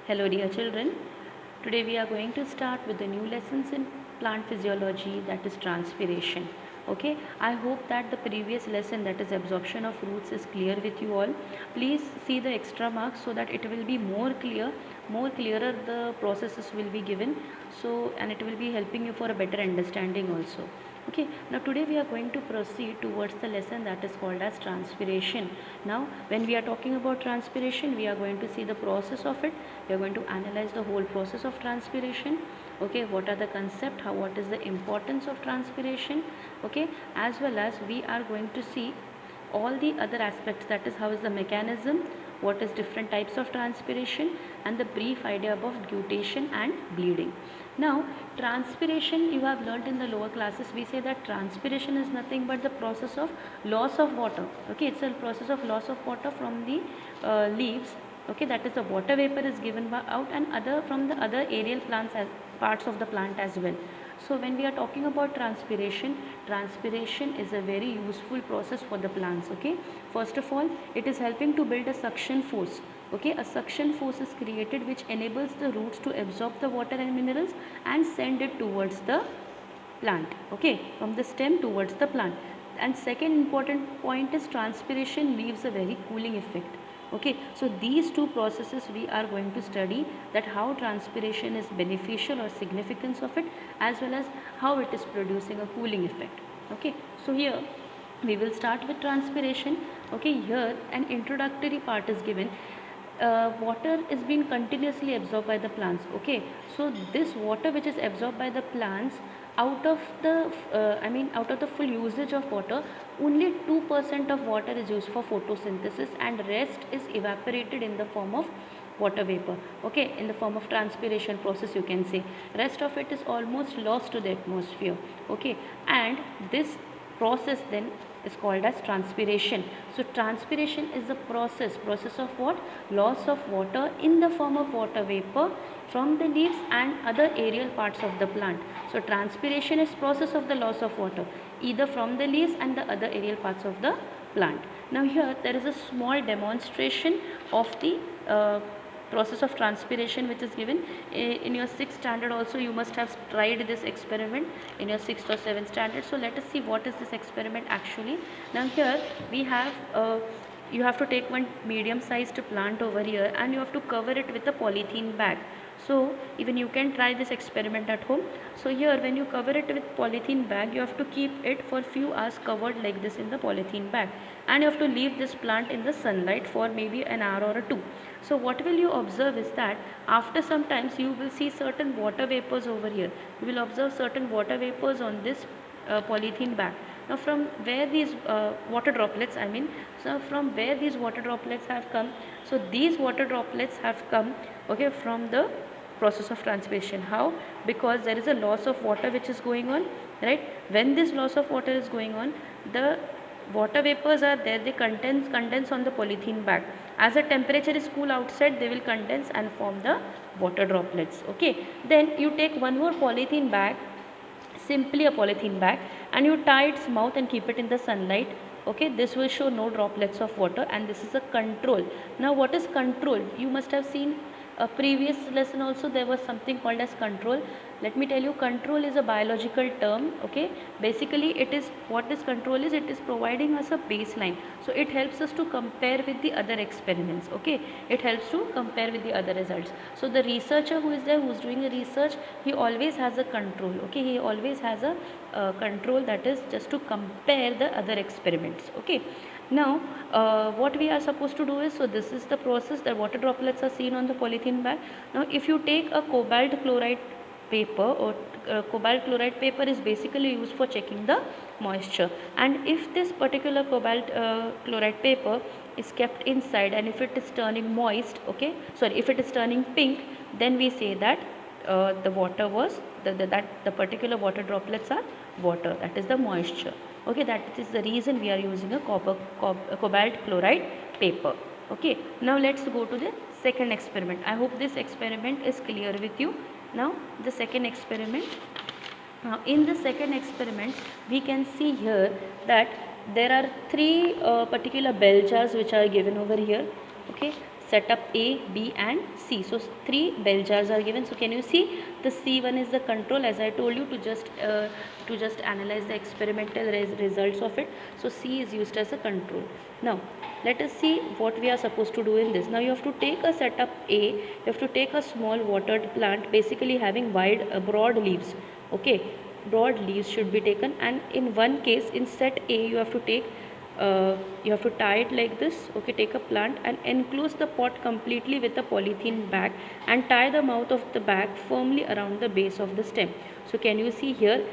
Hello dear children, today we are going to start with the new lessons in plant physiology, that is transpiration. Okay, I hope that the previous lesson, that is absorption of roots, is clear with you all. Please see the extra marks so that it will be more clearer the processes will be given, so and it will be helping you for a better understanding also. Okay, now today we are going to proceed towards the lesson that is called as transpiration. Now when we are talking about transpiration, we are going to see the process of it. We are going to analyze the whole process of transpiration. Okay, what are the concept, what is the importance of transpiration. Okay, as well as we are going to see all the other aspects, that is how is the mechanism, what is different types of transpiration, and the brief idea about glutation and bleeding. Now transpiration, you have learnt in the lower classes, we say that transpiration is nothing but the process of loss of water. Okay, it's a process of loss of water from the leaves. Okay, that is the water vapor is given by out and other from the other aerial plants as parts of the plant as well. So when we are talking about transpiration, transpiration is a very useful process for the plants. Okay, first of all, it is helping to build a suction force. Okay, a suction force is created which enables the roots to absorb the water and minerals and send it towards the plant. Okay, from the stem towards the plant. And second important point is transpiration leaves a very cooling effect. Okay, so these two processes we are going to study, that how transpiration is beneficial or significance of it, as well as how it is producing a cooling effect. Okay, so here we will start with transpiration. Okay, here an introductory part is given. Water is being continuously absorbed by the plants. Okay, so this water which is absorbed by the plants, out of the out of the full usage of water, only 2% of water is used for photosynthesis and rest is evaporated in the form of water vapor. Okay, in the form of transpiration process, you can say rest of it is almost lost to the atmosphere. Okay, and this process then is called as transpiration. So transpiration is the process of what? Loss of water in the form of water vapor from the leaves and other aerial parts of the plant. So transpiration is process of the loss of water either from the leaves and the other aerial parts of the plant. Now here there is a small demonstration of the process of transpiration which is given in your 6th standard. Also you must have tried this experiment in your 6th or 7th standard. So let us see what is this experiment actually. Now here we have you have to take one medium sized plant over here and you have to cover it with a polythene bag. So even you can try this experiment at home. So here when you cover it with polythene bag, you have to keep it for few hours covered like this in the polythene bag, and you have to leave this plant in the sunlight for maybe an hour or two. So what will you observe is that after some times you will see certain water vapors over here. You will observe certain water vapors on this polythene bag. Now from where these water droplets, so from where these water droplets have come, so these water droplets have come, okay, from the process of transpiration. How? Because there is a loss of water which is going on, right? When this loss of water is going on, the water vapors are there, they condense on the polythene bag. As the temperature is cool outside, they will condense and form the water droplets. Okay, then you take one more polythene bag, simply a polythene bag, and you tie its mouth and keep it in the sunlight. Okay, this will show no droplets of water, and this is a control. Now what is control? You must have seen a previous lesson also, there was something called as control. Let me tell you, control is a biological term. Okay, basically it is, what this control is, it is providing us a baseline, so it helps us to compare with the other experiments. Okay, it helps to compare with the other results. So the researcher who is there, who is doing a research, he always has a control. Okay, he always has a control, that is just to compare the other experiments. Okay, now what we are supposed to do is, so this is the process, the water droplets are seen on the polythene bag. Now if you take a cobalt chloride paper, or cobalt chloride paper is basically used for checking the moisture, and if this particular cobalt chloride paper is kept inside and if it is turning moist, okay, sorry, if it is turning pink, then we say that the water was that the particular water droplets are water, that is the moisture. Okay, that is the reason we are using a cobalt chloride paper. Okay, now let's go to the second experiment. I hope this experiment is clear with you. Now the second experiment. Now in the second experiment, we can see here that there are three particular bell jars which are given over here. Okay, setup A, B and C. So 3 bell jars are given. So can you see the C1 is the control, as I told you, to just analyze the experimental results of it. So C is used as a control. Now let us see what we are supposed to do in this. Now you have to take a setup A, you have to take a small watered plant, basically having wide broad leaves. Okay, broad leaves should be taken, and in one case, in set A, you have to take you have to tie it like this. Okay, take a plant and enclose the pot completely with a polythene bag and tie the mouth of the bag firmly around the base of the stem. So can you see here?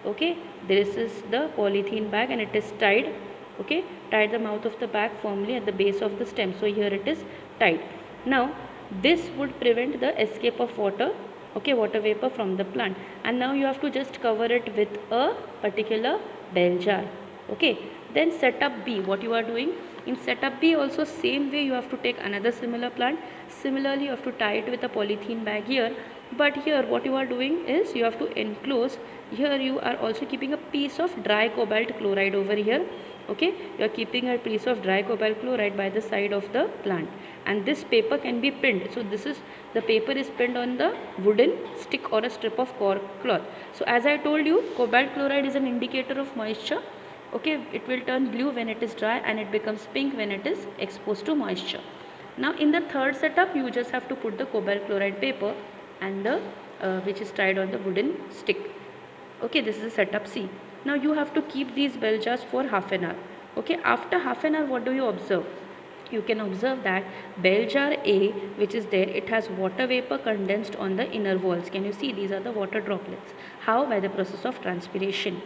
Okay, this is the polythene bag and it is tied. Okay, tie the mouth of the bag firmly at the base of the stem. So here it is tied. Now this would prevent the escape of water, okay, water vapor from the plant. And now you have to just cover it with a particular bell jar. Okay, then setup B, what you are doing in setup B, also same way you have to take another similar plant. Similarly you have to tie it with a polythene bag here, but here what you are doing is you have to enclose. Here you are also keeping a piece of dry cobalt chloride over here. Okay, you are keeping a piece of dry cobalt chloride by the side of the plant, and this paper can be pinned. So this is the paper is pinned on the wooden stick or a strip of cork cloth. So as I told you, cobalt chloride is an indicator of moisture. Okay, it will turn blue when it is dry and it becomes pink when it is exposed to moisture. Now in the third setup, you just have to put the cobalt chloride paper and the which is tied on the wooden stick. Okay, this is a setup C. Now you have to keep these bell jars for half an hour. Okay, after half an hour, what do you observe? You can observe that bell jar A, which is there, it has water vapor condensed on the inner walls. Can you see? These are the water droplets. How? By the process of transpiration.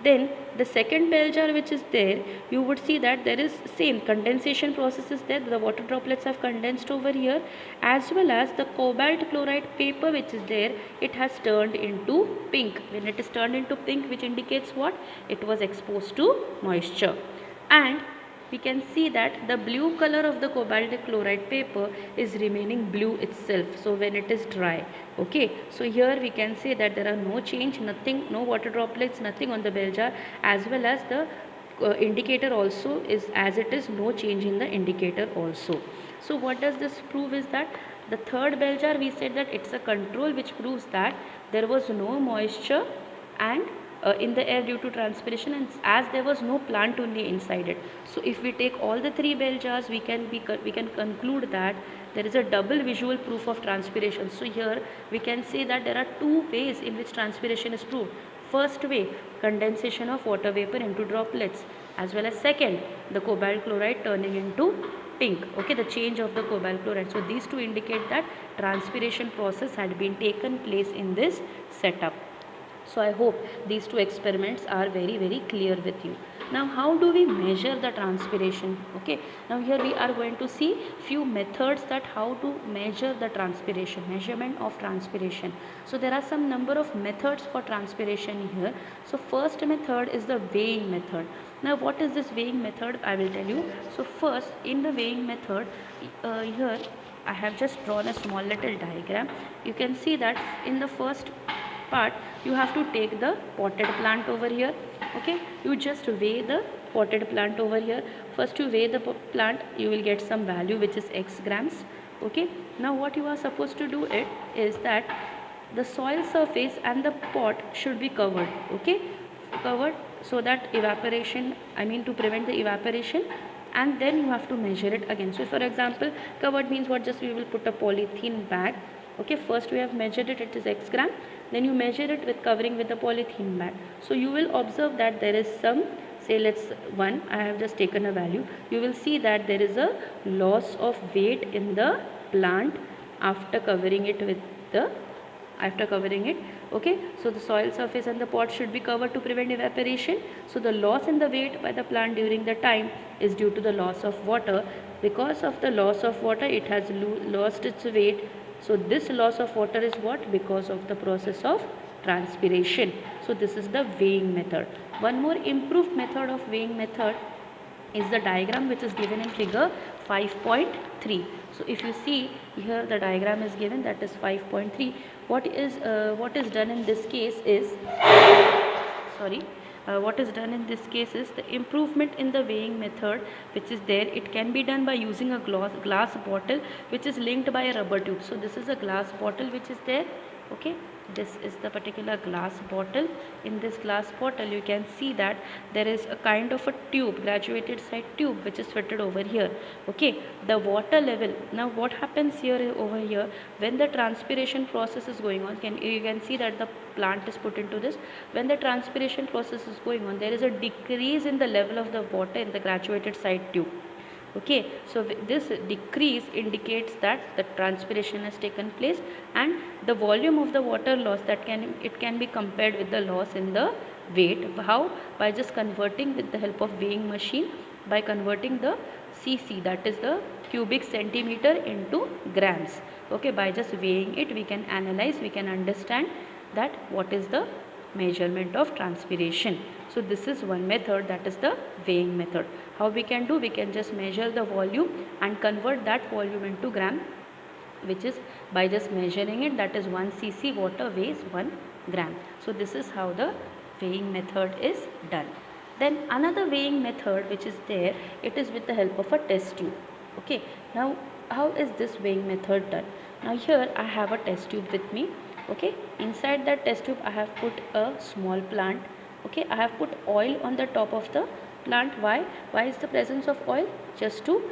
Then the second bell jar which is there, you would see that there is same condensation process is there. The water droplets have condensed over here, as well as the cobalt chloride paper which is there, it has turned into pink. When it is turned into pink, which indicates what? It was exposed to moisture. And we can see that the blue color of the cobalt chloride paper is remaining blue itself, so when it is dry. Okay, so here we can say that there are no change, nothing, no water droplets, nothing on the bell jar, as well as the indicator also is as it is, no change in the indicator also. So what does this prove is that the third bell jar, we said that it's a control, which proves that there was no moisture and in the air due to transpiration, and as there was no plant only inside it. So if we take all the three bell jars, we can conclude that there is a double visual proof of transpiration. So here we can say that there are two ways in which transpiration is proved. First way, condensation of water vapor into droplets, as well as second, the cobalt chloride turning into pink. Okay, the change of the cobalt chloride. So these two indicate that transpiration process had been taken place in this setup. So I hope these two experiments are very clear with you. Now how do we measure the transpiration? Okay, now here we are going to see few methods that how to measure the transpiration, measurement of transpiration. So there are some number of methods for transpiration here. So first method is the weighing method. Now what is this weighing method? I will tell you. So first, in the weighing method, here I have just drawn a small little diagram. You can see that in the first part, you have to take the potted plant over here. Okay, you just weigh the potted plant over here. First you weigh the plant, you will get some value which is x grams. Okay, now what you are supposed to do it is that the soil surface and the pot should be covered. Okay, covered, so that evaporation, I mean to prevent the evaporation, and then you have to measure it again. So for example, covered means what? Just we will put a polythene bag. Okay, first we have measured it, it is x gram, then you measure it with covering with a polythene bag. So you will observe that there is some, say let's 1, I have just taken a value. You will see that there is a loss of weight in the plant after covering it with the okay. So the soil surface and the pot should be covered to prevent evaporation. So the loss in the weight by the plant during the time is due to the loss of water. Because of the loss of water, it has lost its weight. So this loss of water is what? Because of the process of transpiration. So this is the weighing method. One more improved method of weighing method is the diagram which is given in figure 5.3. So if you see here, the diagram is given, that is 5.3. What is done in this case is, sorry, what is done in this case is the improvement in the weighing method which is there. It can be done by using a glass bottle which is linked by a rubber tube. So this is a glass bottle which is there. Okay, this is the particular glass bottle. In this glass bottle you can see that there is a kind of a tube, graduated side tube, which is fitted over here. Okay, the water level, now what happens here over here when the transpiration process is going on, you can see that the plant is put into this. When the transpiration process is going on, there is a decrease in the level of the water in the graduated side tube. Okay, so this decrease indicates that the transpiration has taken place, and the volume of the water loss, that can be compared with the loss in the weight. How? By just converting with the help of weighing machine, by converting the cc, that is the cubic centimeter, into grams. Okay, by just weighing it we can analyze, we can understand that what is the measurement of transpiration. So this is one method, that is the weighing method. How we can do? We can just measure the volume and convert that volume into gram, which is by just measuring it, that is 1 cc water weighs 1 gram. So this is how the weighing method is done. Then another weighing method which is there, it is with the help of a test tube. Okay, now how is this weighing method done? Now here I have a test tube with me. Okay, inside that test tube I have put a small plant. Okay, I have put oil on the top of the plant. Why is the presence of oil? Just to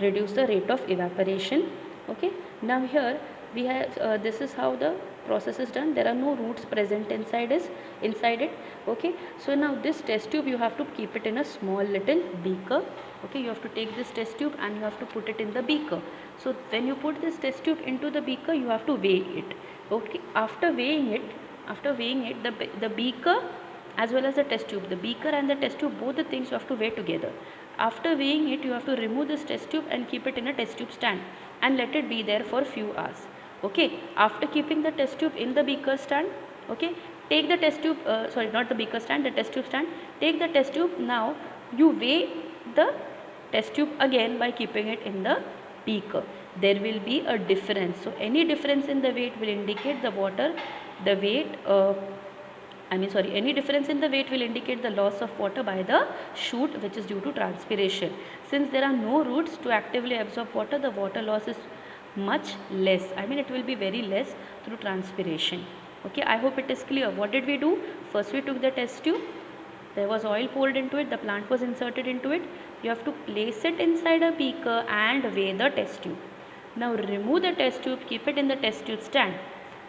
reduce the rate of evaporation. Okay, now here we have this is how the process is done. There are no roots present inside it. Okay, so now this test tube you have to keep it in a small little beaker. Okay, you have to take this test tube and you have to put it in the beaker. So when you put this test tube into the beaker, you have to weigh it. Okay, after weighing it, the beaker as well as the test tube, the beaker and the test tube, both the things you have to weigh together. After weighing it, you have to remove this test tube and keep it in a test tube stand and let it be there for few hours. Okay, after keeping the test tube in the beaker stand, okay, take the test tube, not the beaker stand, the test tube stand, take the test tube. Now you weigh the test tube again by keeping it in the beaker. There will be a difference. So any difference in the weight will indicate the water, the weight, any difference in the weight will indicate the loss of water by the shoot, which is due to transpiration. Since there are no roots to actively absorb water, the water loss is much less. It will be very less through transpiration. Okay, I hope it is clear. What did we do? First we took the test tube. There was oil poured into it. The plant was inserted into it. You have to place it inside a beaker and weigh the test tube. Now remove the test tube, keep it in the test tube stand.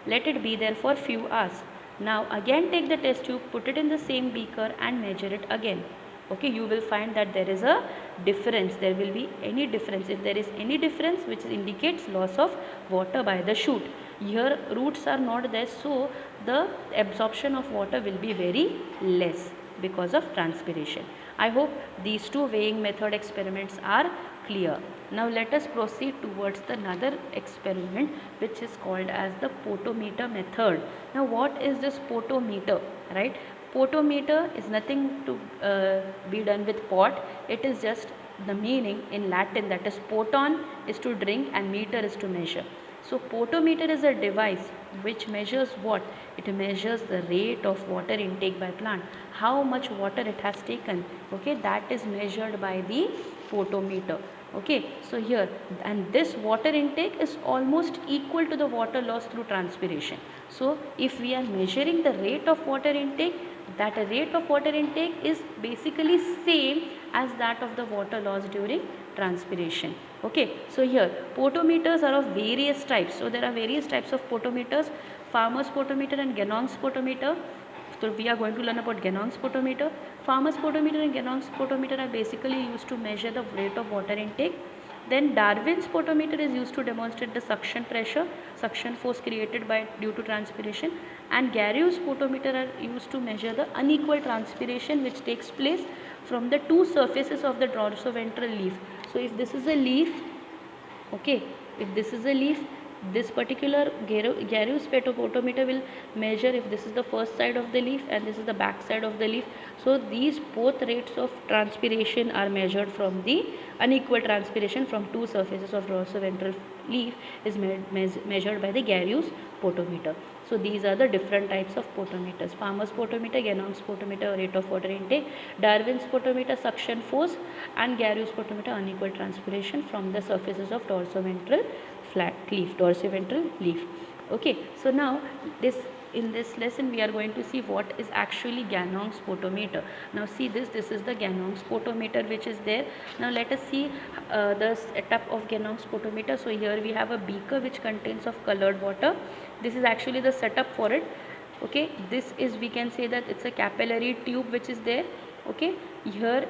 Let it be there for few hours. Now again take the test tube, put it in the same beaker and measure it again. Okay, you will find that there is a difference. There will be any difference. If there is any difference, which indicates loss of water by the shoot. Here roots are not there, so the absorption of water will be very less because of transpiration. I hope these two weighing method experiments are clear. Now let us proceed towards the another experiment which is called as the potometer method. Now what is this potometer, right? Potometer is nothing to be done with pot. It is just the meaning in Latin, that is poton is to drink and meter is to measure. So potometer is a device which measures what? It measures the rate of water intake by plant. How much water it has taken. Okay, that is measured by the potometer. Okay, so here, and this water intake is almost equal to the water loss through transpiration. So if we are measuring the rate of water intake, that rate of water intake is basically same as that of the water loss during transpiration. Okay, so here potometers are of various types. So there are various types of potometers, Farmer's potometer and Ganong's potometer. So we are going to learn about Ganong's potometer. Farmer's potometer and Ganong's potometer are basically used to measure the rate of water intake. Then Darwin's potometer is used to demonstrate the suction pressure, suction force created due to transpiration, and Garrio's potometer are used to measure the unequal transpiration which takes place from the two surfaces of the dorsoventral leaf. So if this is a leaf, okay, if this is a leaf this particular Garius potometer will measure if this is the first side of the leaf and this is the back side of the leaf. So these both rates of transpiration are measured from the unequal transpiration from two surfaces of dorsoventral leaf is measured by the Garius potometer. So these are the different types of potometers: Farmer's potometer, Ganong's potometer, rate of water intake, Darwin's potometer, suction force, and Garius potometer, unequal transpiration from the surfaces of dorsoventral flat leaf, dorsiventral leaf. Okay, so now in this lesson we are going to see what is actually Ganong's potometer. Now see this is the Ganong's potometer which is there. Now let us see the setup of Ganong's potometer. So here we have a beaker which contains of colored water. This is actually the setup for it. Okay, this is, we can say that it's a capillary tube which is there. Okay, here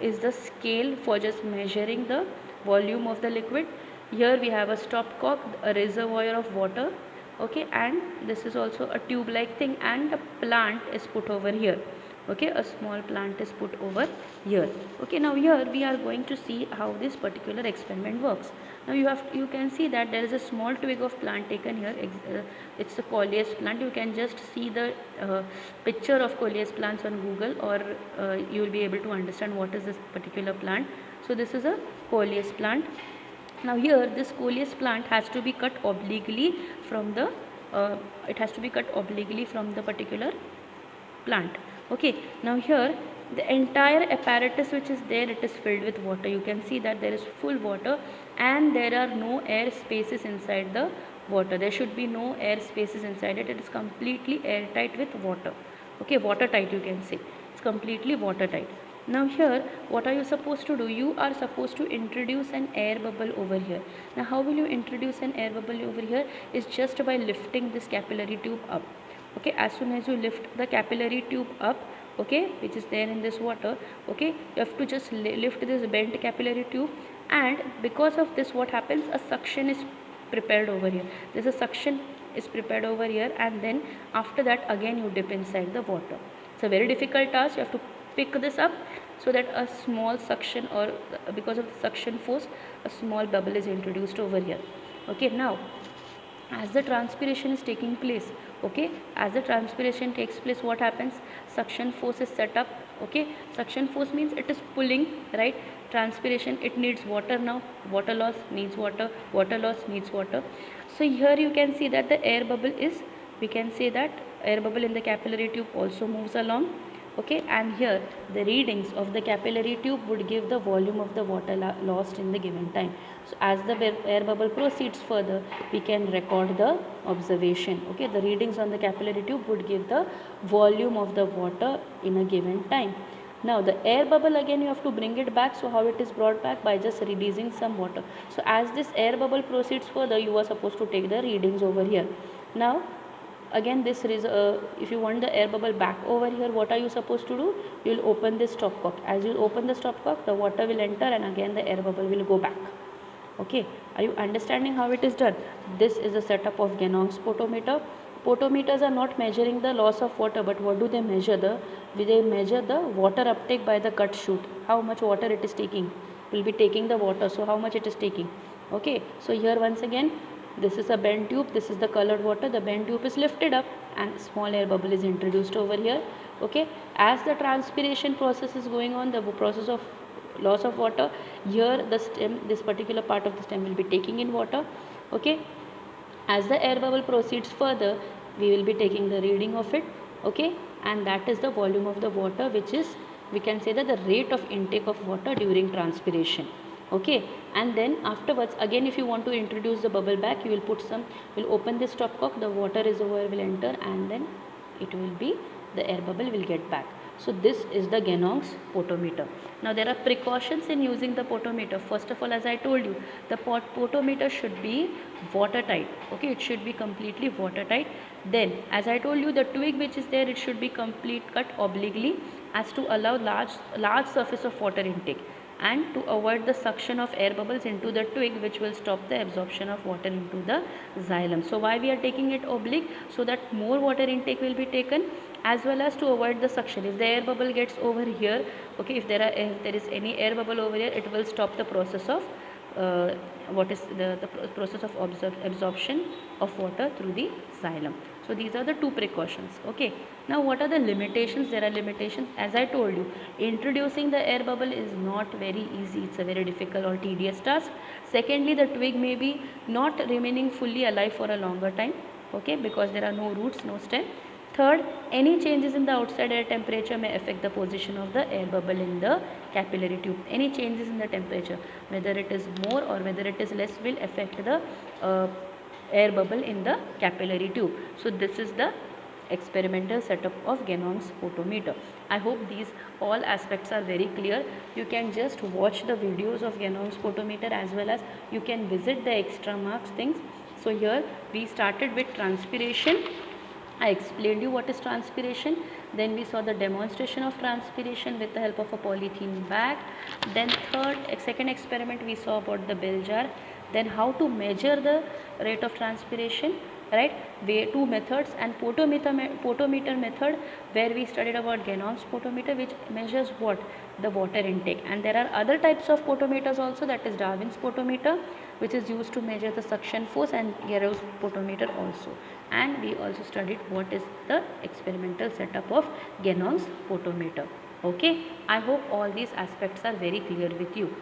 is the scale for just measuring the volume of the liquid. Here we have a stopcock, a reservoir of water. Okay, and this is also a tube like thing, and a plant is put over here. Okay, a small plant is put over here. Okay, now here we are going to see how this particular experiment works. Now you can see that there is a small twig of plant taken here. It's a coleus plant. You can just see the picture of coleus plants on Google, or you will be able to understand what is this particular plant. So this is a coleus plant. Now here this coleus plant has to be cut obliquely from the particular plant. Okay, now here the entire apparatus which is there, it is filled with water. You can see that there is full water and there are no air spaces inside the water. There should be no air spaces inside it. It is completely airtight with water. Okay, watertight, you can say. It's completely watertight. Now here what are you supposed to do? You are supposed to introduce an air bubble over here. Now how will you introduce an air bubble over here? Is just by lifting this capillary tube up. Okay, as soon as you lift the capillary tube up, okay, which is there in this water, okay, you have to just lift this bent capillary tube, and because of this what happens, a suction is prepared over here. There's a suction is prepared over here, and then after that again you dip inside the water. It's a very difficult task. You have to pick this up so that a small suction, or because of the suction force, a small bubble is introduced over here. Okay, now as the transpiration is taking place, okay, as the transpiration takes place, what happens? Suction force is set up. Okay, suction force means it is pulling, right? Transpiration, it needs water. Now water loss needs water, water loss needs water. So here you can see that the air bubble is, we can say that air bubble in the capillary tube also moves along. Okay, and here the readings of the capillary tube would give the volume of the water lost in the given time. So as the air bubble proceeds further, we can record the observation. Okay, the readings on the capillary tube would give the volume of the water in a given time. Now the air bubble, again you have to bring it back. So how it is brought back? By just releasing some water. So as this air bubble proceeds further, you are supposed to take the readings over here. Now again this is if you want the air bubble back over here, what are you supposed to do? You will open this stopcock. As you open the stopcock, the water will enter and again the air bubble will go back. Okay, are you understanding how it is done? This is the setup of Ganong's potometer. Potometers are not measuring the loss of water, but what do they measure? They measure the water uptake by the cut shoot. How much water it is taking? Will be taking the water, so how much it is taking. Okay, so here once again, this is a bent tube, this is the colored water. The bent tube is lifted up and small air bubble is introduced over here. Okay, as the transpiration process is going on, the process of loss of water, here the stem, this particular part of the stem will be taking in water. Okay, as the air bubble proceeds further, we will be taking the reading of it. Okay, and that is the volume of the water, which is, we can say that the rate of intake of water during transpiration. Okay, and then afterwards again, if you want to introduce the bubble back, you will put some, will open this stopcock, the water reservoir will enter, and then it will be, the air bubble will get back. So this is the Ganong's potometer. Now there are precautions in using the potometer. First of all, as I told you, the potometer should be watertight. Okay, it should be completely watertight. Then as I told you, the twig which is there, it should be complete cut obliquely as to allow large surface of water intake, and to avoid the suction of air bubbles into the twig, which will stop the absorption of water into the xylem. So why we are taking it oblique? So that more water intake will be taken, as well as to avoid the suction. If the air bubble gets over here, okay, if there is any air bubble over here, it will stop the process of uh, what is the process of absorption of water through the xylem. So these are the two precautions. Okay, now what are the limitations? There are limitations, as I told you. Introducing the air bubble is not very easy. It's a very difficult or tedious task. Secondly, the twig may be not remaining fully alive for a longer time, okay, because there are no roots, no stem. Third, any changes in the outside air temperature may affect the position of the air bubble in the capillary tube. Any changes in the temperature, whether it is more or whether it is less, will affect the uh, air bubble in the capillary tube. So this is the experimental setup of Ganong's photometer. I hope these all aspects are very clear. You can just watch the videos of Ganong's photometer, as well as you can visit the extra marks things. So here we started with transpiration. I explained you what is transpiration. Then we saw the demonstration of transpiration with the help of a polythene bag. Then second experiment we saw about the bell jar. Then how to measure the rate of transpiration, right? Two methods, and photometer method, where we studied about Ganong's photometer, which measures what? The water intake. And there are other types of photometers also, that is Darwin's photometer, which is used to measure the suction force, and Garrow's photometer also. And we also studied what is the experimental setup of Ganong's photometer. Okay, I hope all these aspects are very clear with you.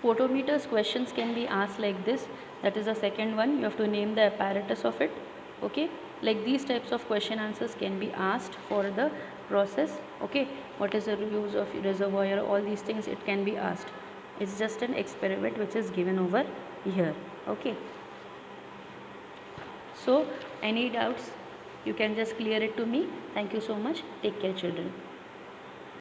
Photometers questions can be asked like this. That is the second one. You have to name the apparatus of it. Okay, like these types of question answers can be asked for the process. Okay, what is the use of reservoir? All these things it can be asked. It's just an experiment which is given over here. Okay. So any doubts, you can just clear it to me. Thank you so much. Take care, children.